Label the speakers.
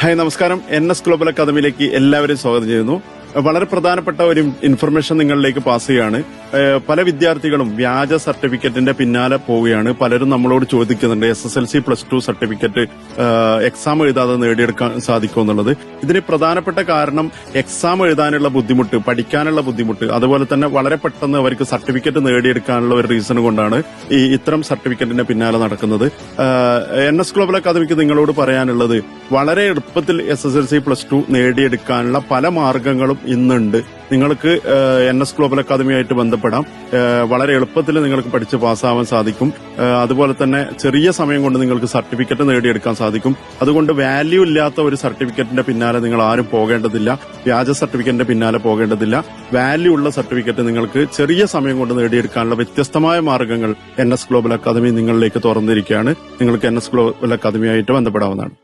Speaker 1: Hi, നമസ്കാരം. NS global അക്കാദമിയിലേക്ക് എല്ലാവരെയും സ്വാഗതം ചെയ്യുന്നു. വളരെ പ്രധാനപ്പെട്ട ഒരു ഇൻഫർമേഷൻ നിങ്ങളിലേക്ക് പാസ് ചെയ്യുകയാണ്. പല വിദ്യാർത്ഥികളും വ്യാജ സർട്ടിഫിക്കറ്റിന്റെ പിന്നാലെ പോവുകയാണ്. പലരും നമ്മളോട് ചോദിക്കുന്നുണ്ട് SSLC +2 സർട്ടിഫിക്കറ്റ് എക്സാം എഴുതാതെ നേടിയെടുക്കാൻ സാധിക്കുമോ എന്നുള്ളത്. ഇതിന് പ്രധാനപ്പെട്ട കാരണം എക്സാം എഴുതാനുള്ള ബുദ്ധിമുട്ട്, പഠിക്കാനുള്ള ബുദ്ധിമുട്ട്, അതുപോലെ തന്നെ വളരെ പെട്ടെന്ന് അവർക്ക് സർട്ടിഫിക്കറ്റ് നേടിയെടുക്കാനുള്ള ഒരു റീസൺ കൊണ്ടാണ് ഇത്തരം സർട്ടിഫിക്കറ്റിന്റെ പിന്നാലെ നടക്കുന്നത്. NS ഗ്ലോബൽ അക്കാദമിക്ക് നിങ്ങളോട് പറയാനുള്ളത്, വളരെ എളുപ്പത്തിൽ SSLC +2 നേടിയെടുക്കാനുള്ള പല മാർഗങ്ങളും ഇന്നുണ്ട്. നിങ്ങൾക്ക് NS ഗ്ലോബൽ അക്കാദമിയായിട്ട് ബന്ധപ്പെടാം. വളരെ എളുപ്പത്തിൽ നിങ്ങൾക്ക് പഠിച്ച് പാസ്സാവാൻ സാധിക്കും. അതുപോലെ തന്നെ ചെറിയ സമയം കൊണ്ട് നിങ്ങൾക്ക് സർട്ടിഫിക്കറ്റ് നേടിയെടുക്കാൻ സാധിക്കും. അതുകൊണ്ട് വാല്യൂ ഇല്ലാത്ത ഒരു സർട്ടിഫിക്കറ്റിന്റെ പിന്നാലെ നിങ്ങൾ ആരും പോകേണ്ടതില്ല. വ്യാജ സർട്ടിഫിക്കറ്റിന്റെ പിന്നാലെ പോകേണ്ടതില്ല. വാല്യൂ ഉള്ള സർട്ടിഫിക്കറ്റ് നിങ്ങൾക്ക് ചെറിയ സമയം കൊണ്ട് നേടിയെടുക്കാനുള്ള വ്യത്യസ്തമായ മാർഗങ്ങൾ NS ഗ്ലോബൽ അക്കാദമി നിങ്ങളിലേക്ക് തുറന്നിരിക്കുകയാണ്. നിങ്ങൾക്ക് NS ഗ്ലോബൽ അക്കാദമിയായിട്ട് ബന്ധപ്പെടാവുന്നതാണ്.